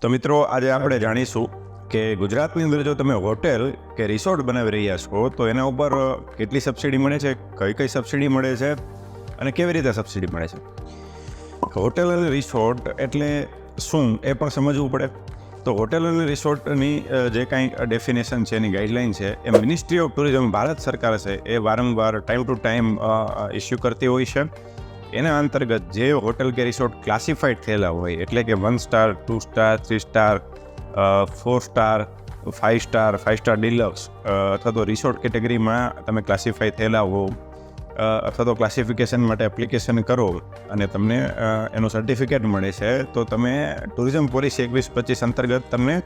તો મિત્રો આજે આપણે જાણીશું કે ગુજરાતની અંદર જો તમે હોટેલ કે રિસોર્ટ બનાવી રહ્યા છો તો એના ઉપર કેટલી સબસિડી મળે છે, કઈ સબસિડી મળે છે અને કેવી રીતે સબસિડી મળે છે. હોટેલ અને રિસોર્ટ એટલે શું એ પણ સમજવું પડે. તો હોટેલ અને રિસોર્ટની જે કાંઈ ડેફિનેશન છે, એની ગાઈડલાઇન છે, એ મિનિસ્ટ્રી ઓફ ટુરિઝમ ભારત સરકાર છે એ વારંવાર ટાઈમ ટુ ટાઈમ ઇસ્યુ કરતી હોય છે. એના અંતર્ગત જે હોટેલ કે રિસોર્ટ ક્લાસિફાઈડ થયેલા હોય, એટલે કે 1 star, 2 star, 3 star, 4 star, 5 star, 5 star deluxe અથવા તો રિસોર્ટ કેટેગરીમાં તમે ક્લાસિફાઈ થયેલા હો અથવા તો ક્લાસિફિકેશન માટે એપ્લિકેશન કરો અને તમને એનું સર્ટિફિકેટ મળે છે, તો તમે ટુરિઝમ પોલિસી 21-25 અંતર્ગત તમને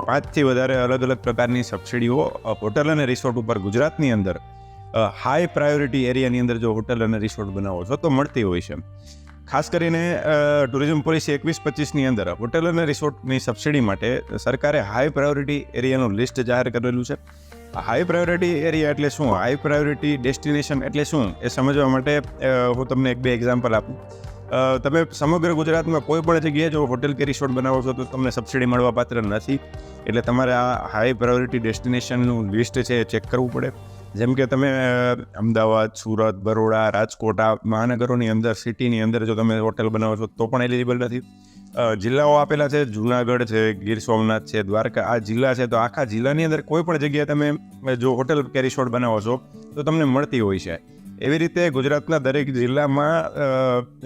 5થી વધારે અલગ અલગ પ્રકારની સબસિડીઓ હોટલ અને રિસોર્ટ ઉપર ગુજરાતની અંદર હાઈ પ્રાયોરિટી એરિયાની અંદર જો હોટલ અને રિસોર્ટ બનાવો છો તો મળતી હોય છે. ખાસ કરીને ટુરિઝમ પોલિસી 21-25ની અંદર હોટલ અને રિસોર્ટની સબસિડી માટે સરકારે હાઈ પ્રાયોરિટી એરિયાનું લિસ્ટ જાહેર કરેલું છે. હાઈ પ્રાયોરિટી એરિયા એટલે શું, હાઈ પ્રાયોરિટી ડેસ્ટિનેશન એટલે શું, એ સમજવા માટે હું તમને 1-2 એક્ઝામ્પલ આપું. તમે સમગ્ર ગુજરાતમાં કોઈ પણ જગ્યાએ જો હોટેલ કે રિસોર્ટ બનાવો છો તો તમને સબસિડી મળવા પાત્ર નથી. એટલે તમારે આ હાઈ પ્રાયોરિટી ડેસ્ટિનેશનનું લિસ્ટ છે એ ચેક કરવું પડે. જેમ કે તમે અમદાવાદ, સુરત, બરોડા, રાજકોટ આ મહાનગરોની અંદર, સિટીની અંદર જો તમે હોટેલ બનાવો છો તો પણ એલિજિબલ નથી. જિલ્લાઓ આપેલા છે, જૂનાગઢ છે, ગીર સોમનાથ છે, દ્વારકા, આ જિલ્લા છે. તો આખા જિલ્લાની અંદર કોઈ પણ જગ્યાએ તમે જો હોટેલ કે રિસોર્ટ બનાવો છો તો તમને મળતી હોય છે. એવી રીતે ગુજરાતના દરેક જિલ્લામાં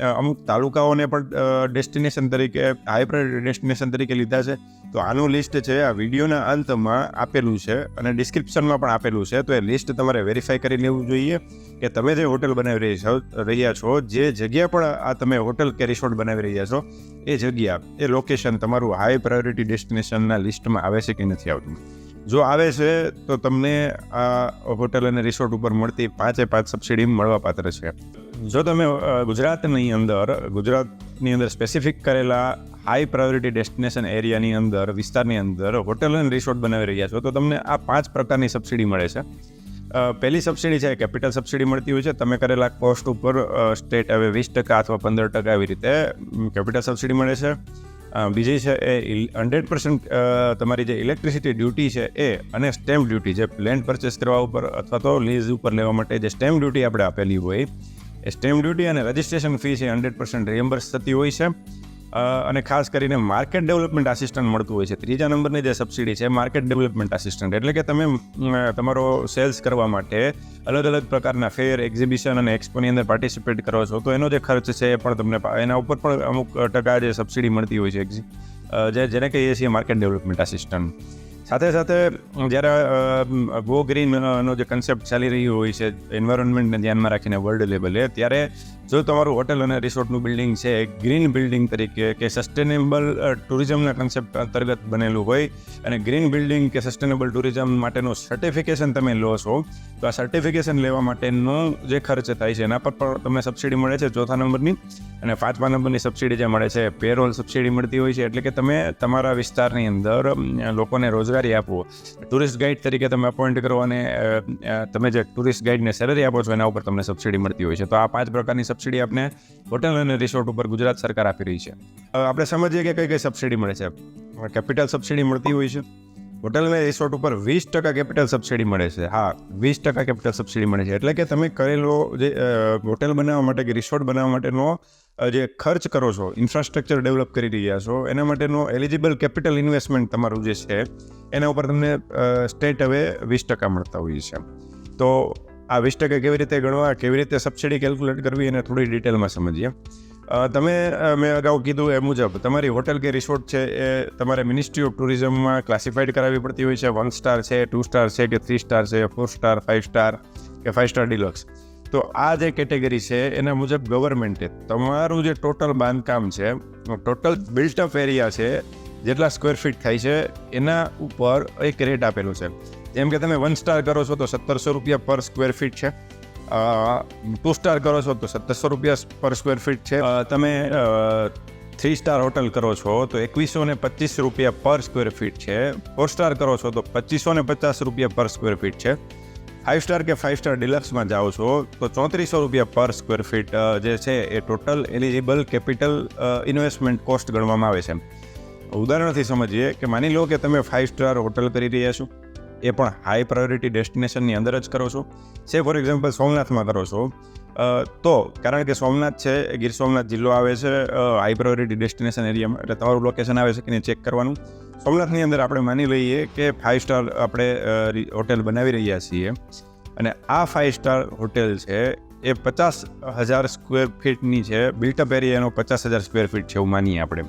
અમુક તાલુકાઓને પણ ડેસ્ટિનેશન તરીકે, હાઈ પ્રાયોરિટી ડેસ્ટિનેશન તરીકે લીધા છે. તો આનું લિસ્ટ છે આ વિડીયોના અંતમાં આપેલું છે અને ડિસ્ક્રિપ્શનમાં પણ આપેલું છે. તો એ લિસ્ટ તમારે વેરીફાઈ કરી લેવું જોઈએ કે તમે જે હોટલ બનાવી રહ્યા છો, જે જગ્યા પણ આ તમે હોટલ કે રિસોર્ટ બનાવી રહ્યા છો, એ જગ્યા, એ લોકેશન તમારું હાઈ પ્રાયોરિટી ડેસ્ટિનેશનના લિસ્ટમાં આવે છે કે નથી આવતું. જો આવે છે તો તમને આ હોટલ અને રિસોર્ટ ઉપર મળતી 5 સબસિડી મળવા પાત્ર છે. જો તમે ગુજરાતની અંદર સ્પેસિફિક કરેલા હાઈ પ્રાયોરિટી ડેસ્ટિનેશન એરિયાની અંદર, વિસ્તારની અંદર હોટલ અને રિસોર્ટ બનાવી રહ્યા છો તો તમને આ 5 પ્રકારની સબસિડી મળે છે. પહેલી સબસિડી છે કેપિટલ સબસિડી મળતી હોય છે. તમે કરેલા કોસ્ટ ઉપર સ્ટેટ હવે 20% અથવા 15% એવી રીતે કેપિટલ સબસિડી મળે છે. બીજી છે એ 100% તમારી જે ઇલેક્ટ્રિસિટી ડ્યુટી છે એ અને સ્ટેમ્પ ડ્યુટી, જે લેન્ડ પરચેસ કરવા ઉપર અથવા તો લીઝ ઉપર લેવા માટે જે સ્ટેમ્પ ડ્યુટી આપણે આપેલી હોય, એ સ્ટેમ્પ ડ્યુટી અને રજિસ્ટ્રેશન ફી છે 100% રિએમ્બર્સ થતી હોય છે. અને ખાસ કરીને માર્કેટ ડેવલપમેન્ટ આસિસ્ટન્ટ મળતું હોય છે. 3જા નંબરની જે સબસિડી છે માર્કેટ ડેવલપમેન્ટ આસિસ્ટન્ટ, એટલે કે તમે તમારો સેલ્સ કરવા માટે અલગ અલગ પ્રકારના ફેર, એક્ઝિબિશન અને એક્સપોની અંદર પાર્ટિસિપેટ કરો છો તો એનો જે ખર્ચ છે એ પણ તમને એના ઉપર પણ અમુક ટકા જે સબસિડી મળતી હોય છે, જેને કહીએ છીએ માર્કેટ ડેવલપમેન્ટ આસિસ્ટન્ટ. સાથે સાથે જ્યારે ગો ગ્રીનનો જે કન્સેપ્ટ ચાલી રહ્યો હોય છે એન્વાયરન્મેન્ટને ધ્યાનમાં રાખીને વર્લ્ડ લેવલે, ત્યારે જો તમારું હોટેલ અને રિસોર્ટનું બિલ્ડિંગ છે ગ્રીન બિલ્ડિંગ તરીકે કે સસ્ટેનેબલ ટુરિઝમના કન્સેપ્ટ અંતર્ગત બનેલું હોય અને ગ્રીન બિલ્ડિંગ કે સસ્ટેનેબલ ટુરિઝમ માટેનું સર્ટિફિકેશન તમે લો છો, તો આ સર્ટિફિકેશન લેવા માટેનો જે ખર્ચ થાય છે એના પર પણ તમને સબસિડી મળે છે, 4થા નંબરની. અને 5મા નંબરની સબસિડી જે મળે છે પેરોલ સબસિડી મળતી હોય છે. એટલે કે તમે તમારા વિસ્તારની અંદર લોકોને રોજગારી આપો, ટુરિસ્ટ ગાઈડ તરીકે તમે અપોઇન્ટ કરો અને તમે જે ટુરિસ્ટ ગાઈડને સેલરી આપો છો એના ઉપર તમને સબસિડી મળતી હોય છે. તો આ 5 પ્રકારની સબસિડી આપણે હોટેલ અને રિસોર્ટ ઉપર ગુજરાત સરકાર આપી રહી છે. આપણે સમજીએ કે કઈ સબસિડી મળે છે. કેપિટલ સબસિડી મળતી હોય છે. હોટેલ અને રિસોર્ટ ઉપર 20% કેપિટલ સબસિડી મળે છે. હા, 20% કેપિટલ સબસિડી મળે છે. એટલે કે તમે કરેલો જે હોટેલ બનાવવા માટે કે રિસોર્ટ બનાવવા માટેનો જે ખર્ચ કરો છો, ઇન્ફ્રાસ્ટ્રક્ચર ડેવલપ કરી રહ્યા છો, એના માટેનો એલિજિબલ કેપિટલ ઇન્વેસ્ટમેન્ટ તમારું જે છે એના ઉપર તમને સ્ટેટ હવે 20% મળતા હોય છે. તો આ 20% કેવી રીતે ગણવા, કેવી રીતે સબસિડી કેલ્ક્યુલેટ કરવી એને થોડી ડિટેલમાં સમજીએ. મેં અગાઉ કીધું એ મુજબ તમારી હોટેલ કે રિસોર્ટ છે એ તમારે મિનિસ્ટ્રી ઓફ ટુરિઝમમાં ક્લાસિફાઈડ કરાવવી પડતી હોય છે. 1 સ્ટાર છે, 2 સ્ટાર છે કે 3 સ્ટાર છે, 4 સ્ટાર, 5 સ્ટાર કે 5 સ્ટાર ડિલક્સ. તો આ જે કેટેગરી છે એના મુજબ ગવર્મેન્ટે તમારું જે ટોટલ બાંધકામ છે, ટોટલ બિલ્ટઅપ એરિયા છે, જેટલા સ્ક્વેર ફીટ થાય છે એના ઉપર એક રેટ આપેલું છે. જેમ કે તમે 1 સ્ટાર કરો છો તો 1700 રૂપિયા પર સ્ક્વેર ફીટ છે. 2 સ્ટાર કરો છો તો 1700 રૂપિયા પર સ્ક્વેર ફીટ છે. તમે 3 સ્ટાર હોટલ કરો છો તો 2125 રૂપિયા પર સ્ક્વેર ફીટ છે. 4 સ્ટાર કરો છો તો 2550 રૂપિયા પર સ્ક્વેર ફીટ છે. 5 સ્ટાર કે 5 સ્ટાર ડિલક્સમાં જાઓ છો તો 3400 રૂપિયા પર સ્ક્વેર ફીટ જે છે એ total eligible capital investment cost ગણવામાં આવે છે. ઉદાહરણથી સમજીએ કે માની લો કે તમે 5 સ્ટાર હોટલ કરી રહ્યા છો, એ પણ હાઈ પ્રાયોરિટી ડેસ્ટિનેશનની અંદર જ કરો છો. સે ફોર એક્ઝામ્પલ સોમનાથમાં કરો છો, તો કારણ કે સોમનાથ છે, ગીર સોમનાથ જિલ્લો આવે છે હાઈ પ્રાયોરિટી ડેસ્ટિનેશન એરિયામાં, એટલે તમારું લોકેશન આવે છે કે નહીં ચેક કરવાનું. સોમનાથની અંદર આપણે માની લઈએ કે 5 સ્ટાર આપણે હોટેલ બનાવી રહ્યા છીએ, અને આ 5 સ્ટાર હોટેલ છે એ 50,000 સ્ક્વેર ફીટની છે, બિલ્ટઅપ એરિયા એનો 50,000 સ્ક્વેર ફીટ છે એવું માનીએ આપણે.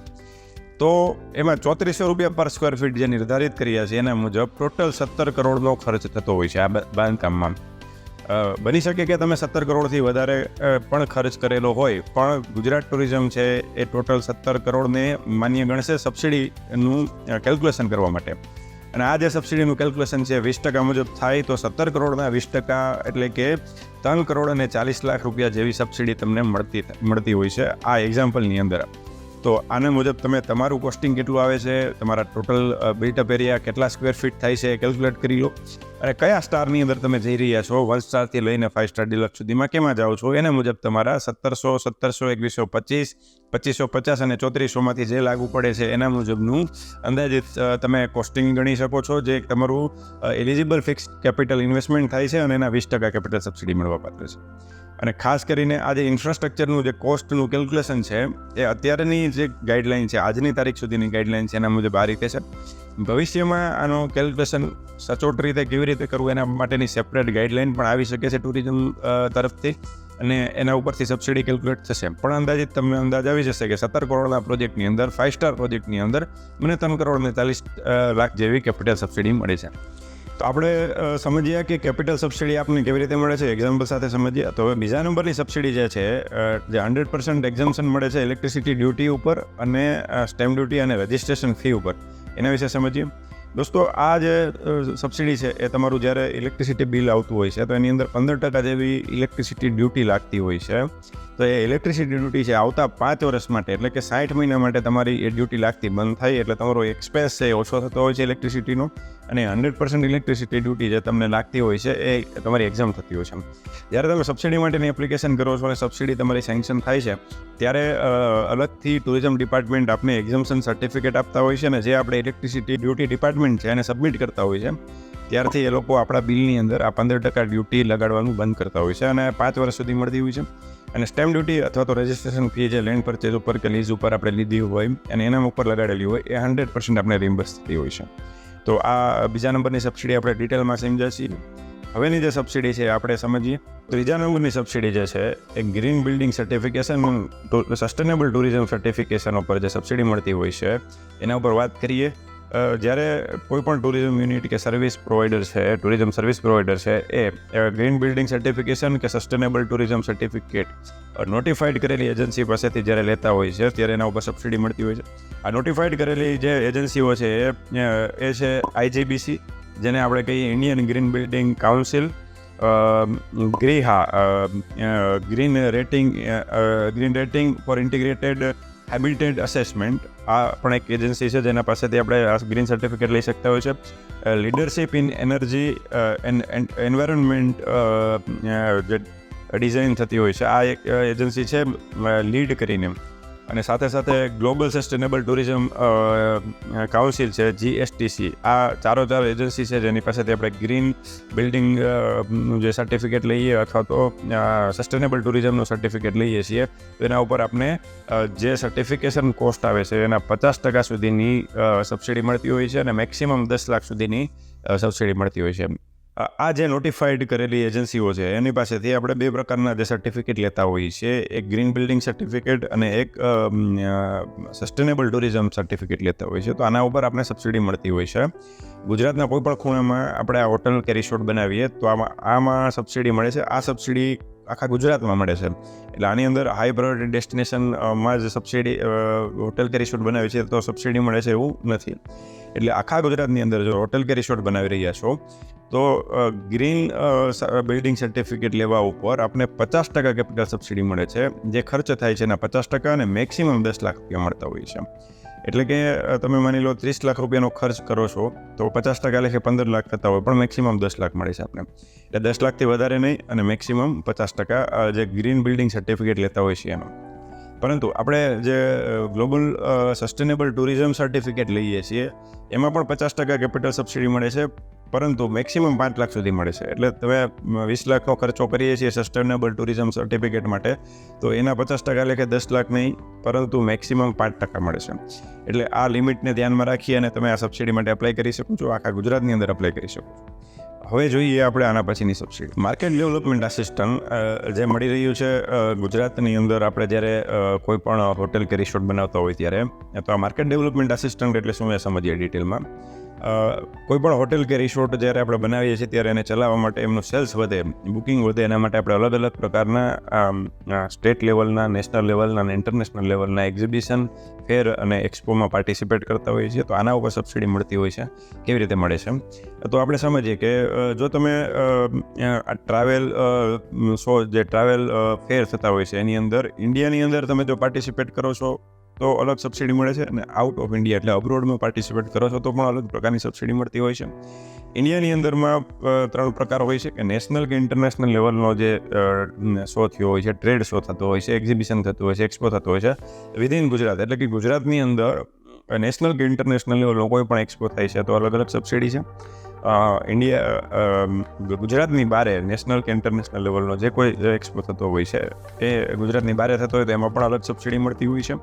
તો એમાં 3400 રૂપિયા પર સ્ક્વેર ફીટ જે નિર્ધારિત કર્યા છે એના મુજબ ટોટલ 17 કરોડનો ખર્ચ થતો હોય છે આ બાંધકામમાં. બની શકે કે તમે 17 કરોડથી વધારે પણ ખર્ચ કરેલો હોય, પણ ગુજરાત ટુરિઝમ છે એ ટોટલ 17 કરોડને માન્ય ગણશે સબસિડીનું કેલ્ક્યુલેશન કરવા માટે. અને આ જે સબસિડીનું કેલ્ક્યુલેશન છે 20% મુજબ થાય તો 17 કરોડના 20% એટલે કે 3 કરોડ અને 40 લાખ રૂપિયા જેવી સબસિડી તમને મળતી હોય છે આ એક્ઝામ્પલની અંદર. તો આના મુજબ તમે તમારું કોસ્ટિંગ કેટલું આવે છે, તમારા ટોટલ બિલ્ટઅપ એરિયા કેટલા સ્ક્વેર ફીટ થાય છે કેલ્ક્યુલેટ કરી લો, અને કયા સ્ટારની અંદર તમે જઈ રહ્યા છો, 1 સ્ટારથી લઈને 5 સ્ટાર ડિલક્સ સુધીમાં કેમાં જાઓ છો, એના મુજબ તમારા 1700, 2125, 2550 અને 3400માંથી જે લાગુ પડે છે એના મુજબનું અંદાજિત તમે કોસ્ટિંગ ગણી શકો છો, જે તમારું એલિજિબલ ફિક્સ કેપિટલ ઇન્વેસ્ટમેન્ટ થાય છે, અને એના 20% કેપિટલ સબસિડી મળવા પાત્ર છે. અને ખાસ કરીને આ જે ઇન્ફ્રાસ્ટ્રક્ચરનું જે કોસ્ટનું કેલ્ક્યુલેશન છે એ અત્યારની જે ગાઈડલાઇન છે, આજની તારીખ સુધીની ગાઈડલાઇન છે એના મુજબ આ રીતે છે. ભવિષ્યમાં આનો કેલ્ક્યુલેશન સચોટ રીતે કેવી રીતે કરવું એના માટેની સેપરેટ ગાઈડલાઇન પણ આવી શકે છે ટુરિઝમ તરફથી, અને એના ઉપરથી સબસિડી કેલ્ક્યુલેટ થશે. પણ અંદાજિત તમને અંદાજ આવી જશે કે 17 કરોડના પ્રોજેક્ટની અંદર, 5 સ્ટાર પ્રોજેક્ટની અંદર મને 3 કરોડ ને 40 લાખ જેવી કેપિટલ સબસિડી મળે છે. તો આપણે સમજીએ કે કેપિટલ સબસિડી આપણને કેવી રીતે મળે છે, એક્ઝામ્પલ સાથે સમજીએ. તો હવે બીજા નંબરની સબસિડી જે છે, જે 100% એક્ઝમ્પશન મળે છે ઇલેક્ટ્રિસિટી ડ્યુટી ઉપર અને સ્ટેમ્પ ડ્યુટી અને રજિસ્ટ્રેશન ફી ઉપર, એના વિશે સમજીએ. દોસ્તો, આ જે સબસિડી છે એ તમારું જ્યારે ઇલેક્ટ્રિસિટી બિલ આવતું હોય છે તો એની અંદર 15% જેવી ઇલેક્ટ્રિસિટી ડ્યુટી લાગતી હોય છે. તો એ ઇલેક્ટ્રિસિટી ડ્યુટી છે આવતા 5 વર્ષ માટે, એટલે કે 60 મહિના માટે તમારી એ ડ્યુટી લાગતી બંધ થાય, એટલે તમારો એક્સપેન્સ છે એ ઓછો થતો હોય છે ઇલેક્ટ્રિસિટીનો, અને 100% ઇલેક્ટ્રિસિટી ડ્યુટી જે તમને લાગતી હોય છે એ તમારી એક્ઝામ થતી હોય છે. જ્યારે તમે સબસિડી માટેની એપ્લિકેશન કરો છો અને સબસિડી તમારી સેન્કશન થાય છે ત્યારે અલગથી ટુરિઝમ ડિપાર્ટમેન્ટ આપને એક્ઝામ્શન સર્ટિફિકેટ આપતા હોય છે, અને જે આપણે ઇલેક્ટ્રિસિટી ડ્યુટી ડિપાર્ટમેન્ટ છે એને સબમિટ કરતા હોય છે ત્યારથી એ લોકો આપણા બિલની અંદર આ 15% ડ્યુટી લગાડવાનું બંધ કરતા હોય છે, અને 5 વર્ષ સુધી મળતી હોય છે. અને સ્ટેમ્પ ડ્યુટી અથવા તો રજિસ્ટ્રેશન ફી જે લેન્ડ પરચેઝ ઉપર કે લીઝ ઉપર આપણે લીધી હોય અને એના ઉપર લગાડેલી હોય એ 100% આપણે રિમ્બર્સ થતી હોય છે. તો આ બીજા નંબરની સબસિડી આપણે ડિટેલમાં સમજ્યા છીએ. હવેની જે સબસિડી છે આપણે સમજીએ. ત્રીજા નંબરની સબસિડી જે છે એ green building certification, sustainable tourism certification ઉપર જે સબસિડી મળતી હોય છે એના ઉપર વાત કરીએ. જ્યારે કોઈ પણ ટુરિઝમ યુનિટ કે સર્વિસ પ્રોવાઈડર છે, ટુરિઝમ સર્વિસ પ્રોવાઈડર છે એ ગ્રીન બિલ્ડિંગ સર્ટિફિકેશન કે સસ્ટેનેબલ ટુરિઝમ સર્ટિફિકેટ નોટિફાઈડ કરેલી એજન્સી પાસેથી જ્યારે લેતા હોય છે ત્યારે એના ઉપર સબસિડી મળતી હોય છે. આ નોટિફાઈડ કરેલી જે એજન્સીઓ છે એ છે IGBC, જેને આપણે કહીએ Indian green building council, green rating for integrated habitat assessment. આ પણ એક એજન્સી છે જેના પાસેથી આપણે આ ગ્રીન સર્ટિફિકેટ લઈ શકતા હોય છે. લીડરશિપ ઇન એનર્જી એન્વાયરમેન્ટ જે ડિઝાઇન થતી હોય છે આ એક એજન્સી છે લીડ કરીને, અને સાથે સાથે ગ્લોબલ સસ્ટેનેબલ ટુરિઝમ કાઉન્સિલ છે GSTC. આ 4 એજન્સી છે જેની પાસેથી આપણે ગ્રીન બિલ્ડિંગ જે સર્ટિફિકેટ લઈએ અથવા તો સસ્ટેનેબલ ટુરિઝમનું સર્ટિફિકેટ લઈએ છીએ તો એના ઉપર આપણે જે સર્ટિફિકેશન કોસ્ટ આવે છે એના 50% સુધીની સબસિડી મળતી હોય છે, અને મેક્સિમમ 10 લાખ સુધીની સબસિડી મળતી હોય છે. આ જે નોટિફાઈડ કરેલી એજન્સીઓ છે એની પાસેથી આપણે 2 પ્રકારના જે સર્ટિફિકેટ લેતા હોઈએ છીએ, એક ગ્રીન બિલ્ડિંગ સર્ટિફિકેટ અને એક સસ્ટેનેબલ ટુરિઝમ સર્ટિફિકેટ લેતા હોઈએ છીએ. તો આના ઉપર આપણે સબસિડી મળતી હોય છે. ગુજરાતના કોઈ પણ ખૂણામાં આપણે આ હોટલ કે રિસોર્ટ બનાવીએ તો આમાં સબસિડી મળે છે. આ સબસિડી આખા ગુજરાતમાં મળે છે, એટલે આની અંદર હાઈ પ્રાયોરિટી ડેસ્ટિનેશનમાં જ સબસિડી હોટલ કે રિસોર્ટ બનાવી છે તો સબસિડી મળે છે એવું નથી. એટલે આખા ગુજરાતની અંદર જો હોટલ કે રિસોર્ટ બનાવી રહ્યા છો તો ગ્રીન બિલ્ડિંગ સર્ટિફિકેટ લેવા ઉપર આપણે 50% કેપિટલ સબસિડી મળે છે. જે ખર્ચ થાય છે એના 50% અને મેક્સિમમ 10 લાખ રૂપિયા મળતા હોય છે. એટલે કે તમે માની લો 30 લાખ રૂપિયાનો ખર્ચ કરો છો તો 50% લેખે 15 લાખ થતા હોય, પણ મેક્સિમમ 10 લાખ મળે છે આપણે. એટલે 10 લાખથી વધારે નહીં, અને મેક્સિમમ 50% જે ગ્રીન બિલ્ડિંગ સર્ટિફિકેટ લેતા હોય છે એનો. પરંતુ આપણે જે ગ્લોબલ સસ્ટેનેબલ ટુરિઝમ સર્ટિફિકેટ લઈએ છીએ એમાં પણ 50% કેપિટલ સબસિડી મળે છે, પરંતુ મેક્સિમમ 5 લાખ સુધી મળે છે. એટલે તમે 20 લાખનો ખર્ચો કરીએ છીએ સસ્ટેનેબલ ટુરિઝમ સર્ટિફિકેટ માટે, તો એના 50% લેખે 10 લાખ નહીં, પરંતુ મેક્સિમમ 5% મળે છે. એટલે આ લિમિટને ધ્યાનમાં રાખી અને તમે આ સબસિડી માટે એપ્લાય કરી શકો છો, આખા ગુજરાતની અંદર એપ્લાય કરી શકો છો. હવે જોઈએ આપણે આના પછીની સબસિડી. માર્કેટ ડેવલપમેન્ટ આસિસ્ટન્ટ જે મળી રહ્યું છે ગુજરાતની અંદર, આપણે જ્યારે કોઈ પણ હોટેલ કે રિસોર્ટ બનાવતા હોય ત્યારે, તો આ માર્કેટ ડેવલપમેન્ટ આસિસ્ટન્ટ એટલે શું એ સમજીએ ડિટેલમાં. કોઈ પણ હોટેલ કે રિસોર્ટ જ્યારે આપણે બનાવીએ છીએ ત્યારે એને ચલાવવા માટે એમનું સેલ્સ વધે, બુકિંગ વધે, એના માટે આપણે અલગ અલગ પ્રકારના સ્ટેટ લેવલના, નેશનલ લેવલના અને ઇન્ટરનેશનલ લેવલના એક્ઝિબિશન, ફેર અને એક્સપોમાં પાર્ટિસિપેટ કરતા હોઈએ છીએ. તો આના ઉપર સબસિડી મળતી હોય છે. કેવી રીતે મળે છે? તો આપણે સમજીએ કે જો તમે ટ્રાવેલ જે ટ્રાવેલ ફેર થતા હોય છે એની અંદર, ઇન્ડિયાની અંદર તમે જો પાર્ટિસિપેટ કરો છો તો અલગ સબસિડી મળે છે, અને આઉટ ઓફ ઇન્ડિયા એટલે અબ્રોડમાં પાર્ટિસિપેટ કરો છો તો પણ અલગ પ્રકારની સબસિડી મળતી હોય છે. ઇન્ડિયાની અંદરમાં 3 પ્રકાર હોય છે કે નેશનલ કે ઇન્ટરનેશનલ લેવલનો જે શો થયો હોય છે, ટ્રેડ શો થતો હોય છે, એક્ઝિબિશન થતું હોય છે, એક્સપો થતો હોય છે વિધિન ગુજરાત. એટલે કે ગુજરાતની અંદર નેશનલ કે ઇન્ટરનેશનલ લેવલનો કોઈ પણ એક્સપો થાય છે તો અલગ અલગ સબસિડી છે. ગુજરાતની બારે નેશનલ કે ઇન્ટરનેશનલ લેવલનો જે કોઈ એક્સપો થતો હોય છે એ ગુજરાતની બારે થતો હોય તો એમાં પણ અલગ સબસિડી મળતી હોય છે,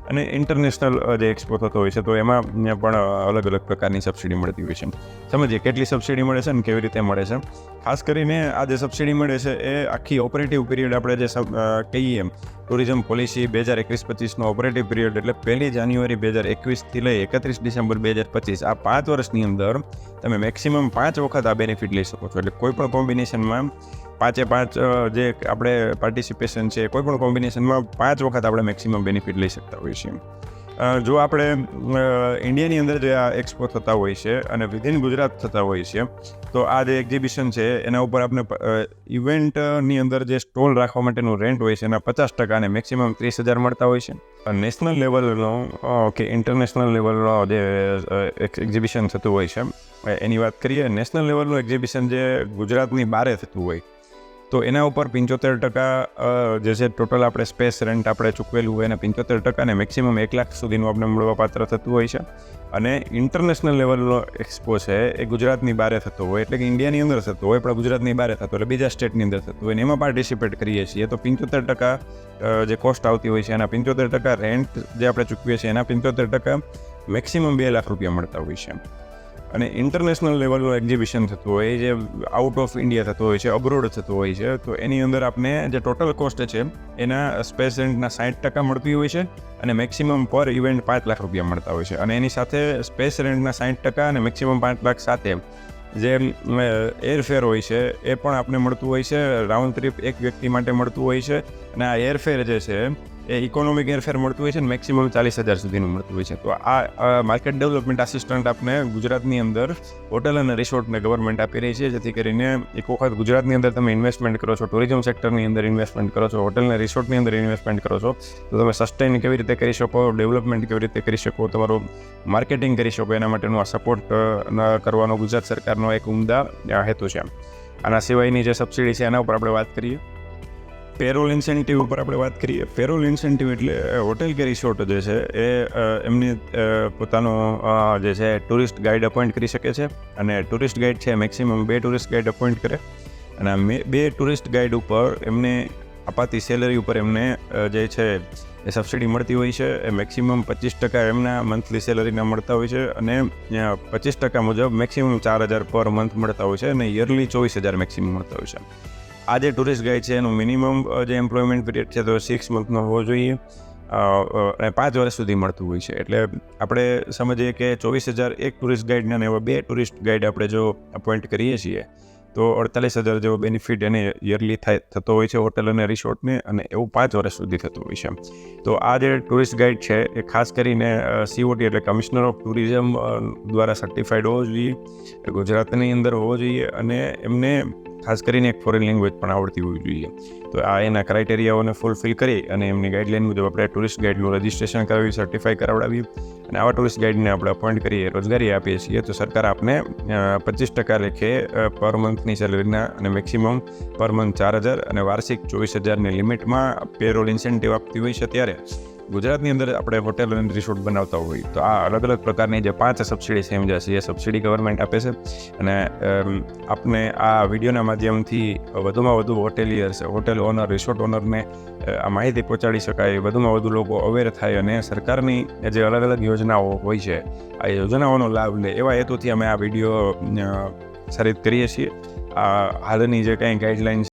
અને ઇન્ટરનેશનલ જે એક્સપો થતો હોય છે તો એમાં પણ અલગ અલગ પ્રકારની સબસિડી મળતી હોય છે. સમજીએ કેટલી સબસિડી મળે છે અને કેવી રીતે મળે છે. ખાસ કરીને આ જે સબસિડી મળે છે એ આખી ઓપરેટિવ પીરિયડ આપણે જે કહીએ ટુરિઝમ પોલિસી 2021-25નો ઓપરેટિવ પીરિયડ, એટલે 1 જાન્યુઆરી 2021થી લઈ 31 ડિસેમ્બર 2025, આ 5 વર્ષની અંદર તમે મેક્સિમમ 5 વખત આ બેનિફિટ લઈ શકો છો. એટલે કોઈ પણ કોમ્બિનેશનમાં 5 જે આપણે પાર્ટિસિપેશન છે, કોઈ પણ કોમ્બિનેશનમાં 5 વખત આપણે મેક્સિમમ બેનિફિટ લઈ શકતા હોઈએ છીએ. જો આપણે ઇન્ડિયાની અંદર જે આ એક્સપો થતા હોય છે અને વિધિન ગુજરાત થતા હોય છે, તો આ જે એક્ઝિબિશન છે એના ઉપર આપણે ઇવેન્ટની અંદર જે સ્ટોલ રાખવા માટેનું રેન્ટ હોય છે એના 50% અને મેક્સિમમ 30,000 મળતા હોય છે. નેશનલ લેવલનો કે ઇન્ટરનેશનલ લેવલનો જે એક્ઝિબિશન થતું હોય છે એની વાત કરીએ. નેશનલ લેવલનું એક્ઝિબિશન જે ગુજરાતની બારે થતું હોય તો એના ઉપર 75% જે છે ટોટલ આપણે સ્પેસ રેન્ટ આપણે ચૂકવેલું હોય એના 75% અને મેક્સિમમ 1 લાખ સુધીનું આપણે મળવાપાત્ર થતું હોય છે. અને ઇન્ટરનેશનલ લેવલનો એક્સપો છે એ ગુજરાતની બારે થતો હોય, એટલે કે ઇન્ડિયાની અંદર થતો હોય પણ ગુજરાતની બારે થતો એટલે બીજા સ્ટેટની અંદર થતું હોય, ને એમાં પાર્ટિસિપેટ કરીએ છીએ તો 75% જે કોસ્ટ આવતી હોય છે એના 75% રેન્ટ જે આપણે ચૂકવીએ છીએ એના 75% મેક્સિમમ 2 લાખ રૂપિયા મળતા હોય છે. અને ઇન્ટરનેશનલ લેવલનું એક્ઝિબિશન થતું હોય, જે આઉટ ઓફ ઇન્ડિયા થતું હોય છે, અબ્રોડ થતું હોય છે, તો એની અંદર આપણે જે ટોટલ કોસ્ટ છે એના સ્પેસ રેન્ટના 60% મળતી હોય છે, અને મેક્સિમમ પર ઇવેન્ટ 5 લાખ રૂપિયા મળતા હોય છે. અને એની સાથે સ્પેસ રેન્ટના 60% અને મેક્સિમમ 5 લાખ સાથે જે એરફેર હોય છે એ પણ આપણે મળતું હોય છે. રાઉન્ડ ટ્રીપ એક વ્યક્તિ માટે મળતું હોય છે, અને આ એરફેર જે છે એ ઇકોનોમિક એરફેર મળતું હોય છે, અને મેક્સિમમ 40,000 સુધીનું મળતું હોય છે. તો આ માર્કેટ ડેવલપમેન્ટ આસિસ્ટન્ટ આપને ગુજરાતની અંદર હોટલ અને રિસોર્ટને ગવર્મેન્ટ આપી રહી છે, જેથી કરીને એક વખત ગુજરાતની અંદર તમે ઇન્વેસ્ટમેન્ટ કરો છો, ટુરિઝમ સેક્ટરની અંદર ઇન્વેસ્ટમેન્ટ કરો છો, હોટલ અને રિસોર્ટની અંદર ઇન્વેસ્ટમેન્ટ કરો છો, તો તમે સસ્ટેન કેવી રીતે કરી શકો, ડેવલપમેન્ટ કેવી રીતે કરી શકો, તમારું માર્કેટિંગ કરી શકો, એના માટેનું આ સપોર્ટ કરવાનો ગુજરાત સરકારનો એક ઉમદા હેતુ છે. આના સિવાયની જે સબસિડી છે એના ઉપર આપણે વાત કરીએ. પેરોલ ઇન્સેન્ટિવ ઉપર આપણે વાત કરીએ. પેરોલ ઇન્સેન્ટિવ એટલે હોટેલ કે રિસોર્ટ જે છે એ એમની પોતાનો જે છે ટુરિસ્ટ ગાઈડ અપોઇન્ટ કરી શકે છે, અને ટુરિસ્ટ ગાઈડ છે મેક્સિમમ 2 ટુરિસ્ટ ગાઈડ અપોઇન્ટ કરે, અને 2 ટુરિસ્ટ ગાઈડ ઉપર એમને અપાતી સેલરી ઉપર એમને જે છે એ સબસિડી મળતી હોય છે. એ મેક્સિમમ 25% એમના મંથલી સેલરીના મળતા હોય છે, અને 25% મુજબ મેક્સિમમ 4,000 પર મંથ મળતા હોય છે, અને યરલી 24,000 મેક્સિમમ મળતા હોય છે. આ જે ટુરિસ્ટ ગાઈડ છે એનું મિનિમમ જે એમ્પ્લોયમેન્ટ પીરિયડ છે તો 6 મંથનો હોવો જોઈએ, અને 5 વર્ષ સુધી મળતું હોય છે. એટલે આપણે સમજીએ કે 24,000 એક ટુરિસ્ટ ગાઈડને, અને એવા 2 ટુરિસ્ટ ગાઈડ આપણે જો અપોઇન્ટ કરીએ છીએ તો 48,000 જેવો બેનિફિટ એને યરલી થતો હોય છે હોટલ અને રિસોર્ટને, અને એવું 5 વર્ષ સુધી થતું હોય છે. તો આ જે ટુરિસ્ટ ગાઈડ છે એ ખાસ કરીને COT એટલે કમિશનર ઓફ ટુરિઝમ દ્વારા સર્ટિફાઈડ હોવો જોઈએ, ગુજરાતની અંદર હોવો જોઈએ, અને એમને ખાસ કરીને એક ફોરેન લેંગ્વેજ પણ આવડતી હોવી જોઈએ. તો આ એના ક્રાઇટેરિયાઓને ફૂલફિલ કરી અને એમની ગાઈડલાઇન મુજબ આપણે ટુરિસ્ટ ગાઈડનું રજિસ્ટ્રેશન કરાવી, સર્ટિફાઈ કરાવડાવીએ અને આવા ટુરિસ્ટ ગાઈડને આપણે અપોઇન્ટ કરીએ, રોજગારી આપીએ છીએ તો સરકાર આપને 25% લેખે પર મંથની સેલરીના અને મેક્સિમમ પર મંથ 4,000 અને વાર્ષિક 24,000ની લિમિટમાં પેરોલ ઇન્સેન્ટિવ આપતી હોય છે. ત્યારે ગુજરાતની અંદર આપણે હોટેલ અને રિસોર્ટ બનાવતા હોય તો આ અલગ અલગ પ્રકારની જે 5 સબસિડી સમજ્યા છે એ સબસિડી ગવર્મેન્ટ આપે છે. અને આપને આ વિડીયોના માધ્યમથી વધુમાં વધુ હોટેલિયર્સ, હોટેલ ઓનર, રિસોર્ટ ઓનરને આ માહિતી પહોંચાડી શકાય, વધુમાં વધુ લોકો અવેર થાય અને સરકારની જે અલગ અલગ યોજનાઓ હોય છે આ યોજનાઓનો લાભ લે, એવા હેતુથી અમે આ વિડીયો પ્રસારિત કરીએ છીએ. આ હાલની જે કંઈ ગાઈડલાઇન